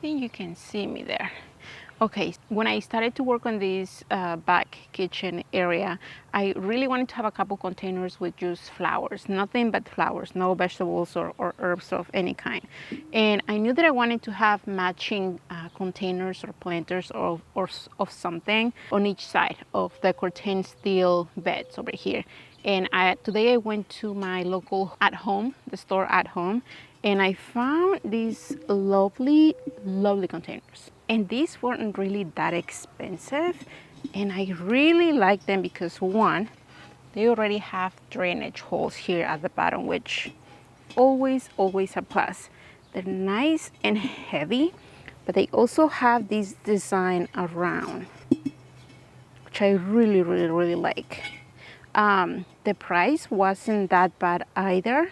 think you can see me there. Okay, when I started to work on this back kitchen area, I really wanted to have a couple containers with just flowers, nothing but flowers, no vegetables or herbs of any kind. And I knew that I wanted to have matching containers or planters of something on each side of the curtain steel beds over here. And today I went to my local at home, the store at home, and I found these lovely, lovely containers. And these weren't really that expensive, and I really like them because one, they already have drainage holes here at the bottom, which always a plus. They're nice and heavy, but they also have this design around, which I really like. The price wasn't that bad either.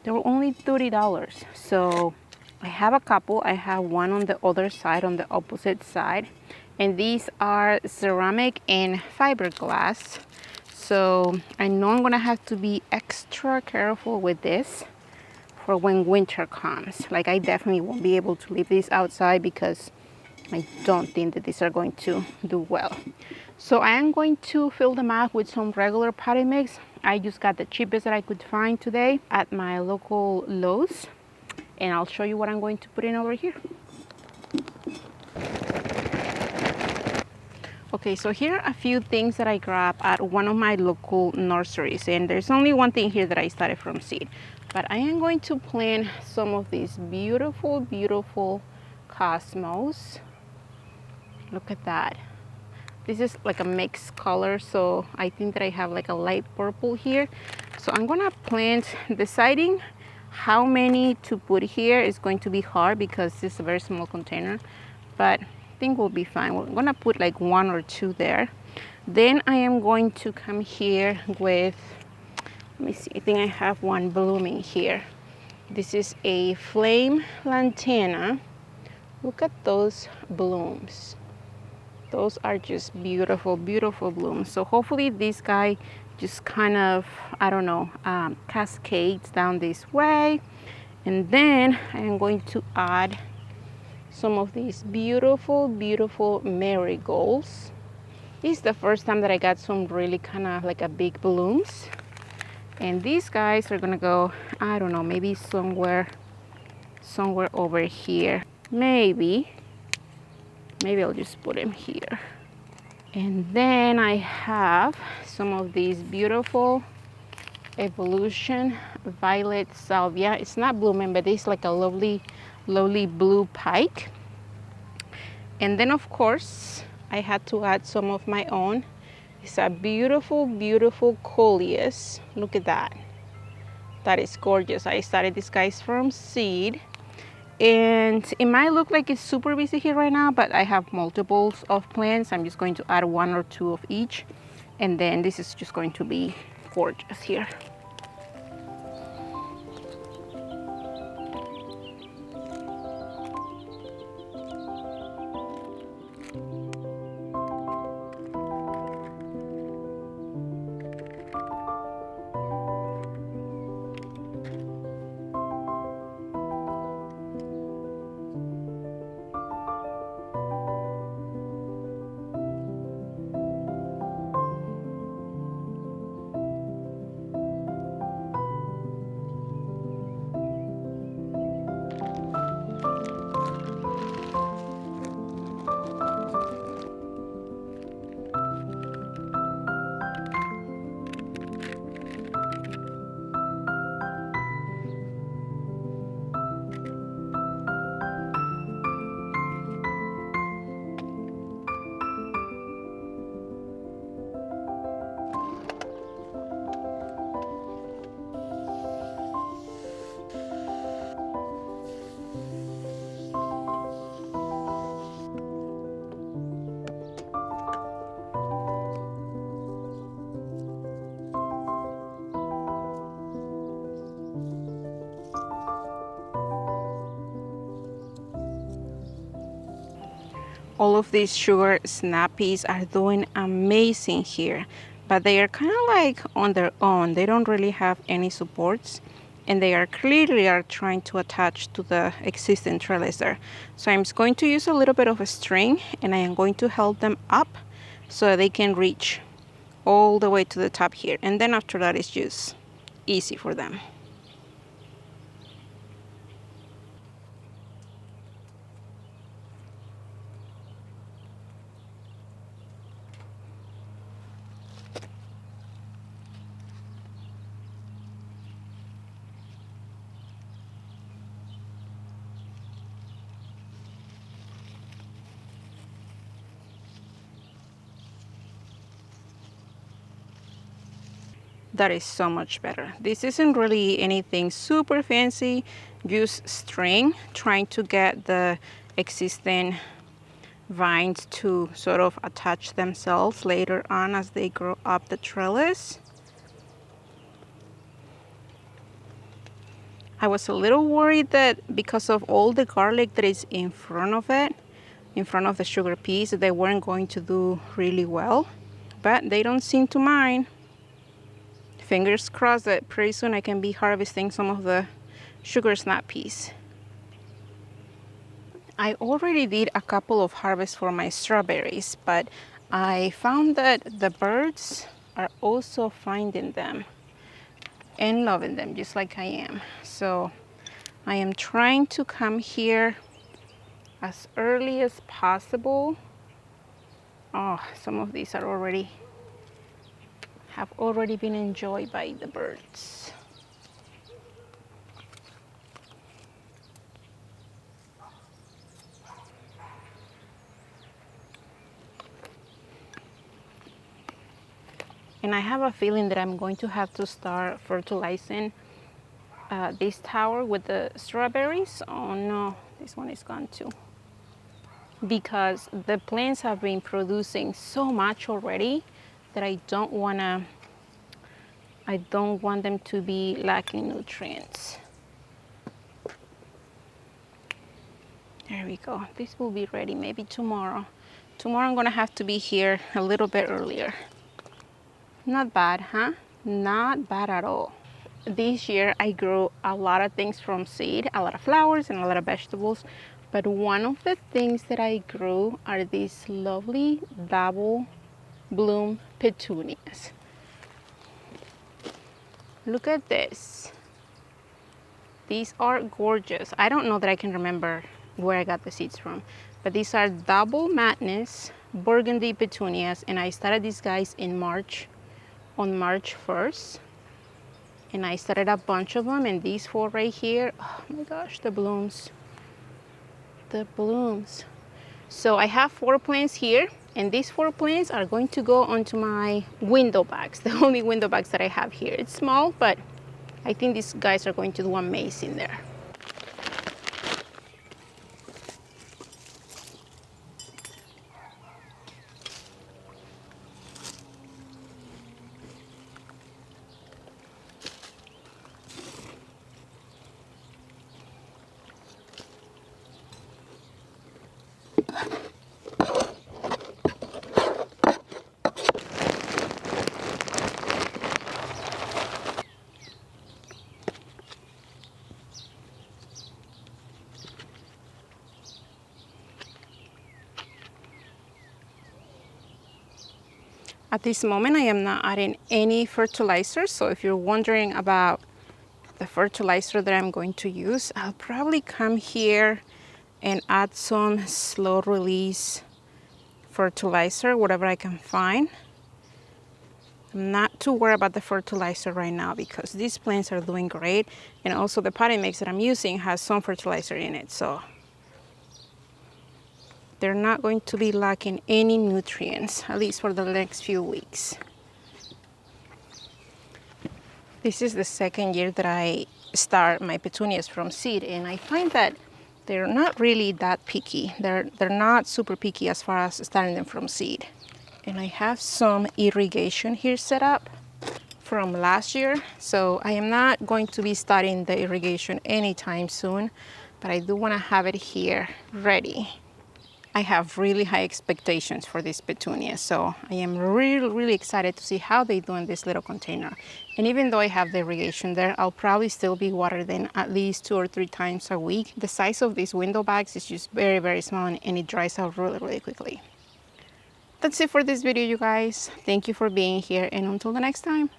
They were only $30. So I have a couple. I have one on the other side, on the opposite side. And these are ceramic and fiberglass. So I know I'm gonna have to be extra careful with this for when winter comes. Like, I definitely won't be able to leave these outside because I don't think that these are going to do well. So I am going to fill them out with some regular potting mix. I just got the cheapest that I could find today at my local Lowe's. And I'll show you what I'm going to put in over here. Okay, so here are a few things that I grabbed at one of my local nurseries. And there's only one thing here that I started from seed. But I am going to plant some of these beautiful cosmos. Look at that. This is like a mixed color, so I think that I have like a light purple here. So I'm gonna plant. Deciding how many to put here is going to be hard because this is a very small container, but I think we'll be fine. We're gonna put like one or two there. Then I am going to come here with, let me see, I think I have one blooming here. This is a flame lantana. Look at those blooms. Those are just beautiful blooms. So hopefully this guy just kind of, I don't know, cascades down this way. And then I am going to add some of these beautiful marigolds. This is the first time that I got some really kind of like a big blooms. And these guys are gonna go, I don't know, maybe somewhere over here. Maybe I'll just put them here. And then I have some of these beautiful Evolution Violet Salvia. It's not blooming, but it's like a lovely blue pike. And then of course I had to add some of my own. It's a beautiful coleus. Look at that. That is gorgeous. I started these guys from seed. And it might look like it's super busy here right now, but I have multiples of plants. I'm just going to add one or two of each. And then this is just going to be gorgeous here. All of these sugar snappies are doing amazing here, but they are kind of like on their own. They don't really have any supports. and they are clearly trying to attach to the existing trellis there. So I'm just going to use a little bit of a string, and I am going to help them up so they can reach all the way to the top here, and then after that it's just easy for them. That is so much better. This isn't really anything super fancy, just string, trying to get the existing vines to sort of attach themselves later on as they grow up the trellis. I was a little worried that because of all the garlic that is in front of it, in front of the sugar peas, they weren't going to do really well, but they don't seem to mind. Fingers crossed that pretty soon I can be harvesting some of the sugar snap peas. I already did a couple of harvests for my strawberries, but I found that the birds are also finding them and loving them just like I am. So I am trying to come here as early as possible. Oh, some of these are have already been enjoyed by the birds. And I have a feeling that I'm going to have to start fertilizing this tower with the strawberries. Oh no, this one is gone too. Because the plants have been producing so much already that I don't want them to be lacking nutrients. There we go. This will be ready maybe tomorrow. Tomorrow I'm gonna have to be here a little bit earlier. Not bad, huh? Not bad at all. This year I grew a lot of things from seed, a lot of flowers and a lot of vegetables. But one of the things that I grew are these lovely double bloom petunias. Look at this. These are gorgeous. I don't know that I can remember where I got the seeds from, but these are double madness burgundy petunias, and I started these guys in March, on March 1st. And I started a bunch of them, and these four right here, oh my gosh, the blooms. The blooms. So I have 4 plants here, and these 4 plants are going to go onto my window bags, the only window bags that I have here. It's small, but I think these guys are going to do amazing there. At this moment, I am not adding any fertilizer. So if you're wondering about the fertilizer that I'm going to use, I'll probably come here and add some slow release fertilizer, whatever I can find. I'm not too worried about the fertilizer right now because these plants are doing great. And also the potting mix that I'm using has some fertilizer in it. So they're not going to be lacking any nutrients, at least for the next few weeks. This is the second year that I start my petunias from seed, and I find that they're not really that picky. They're not super picky as far as starting them from seed. And I have some irrigation here set up from last year, so I am not going to be starting the irrigation anytime soon, but I do want to have it here ready. I have really high expectations for these petunias, so I am really excited to see how they do in this little container. And even though I have the irrigation there, I'll probably still be watering them at least 2 or 3 times a week. The size of these window bags is just very small, and it dries out really quickly. That's it for this video, you guys. Thank you for being here, and until the next time.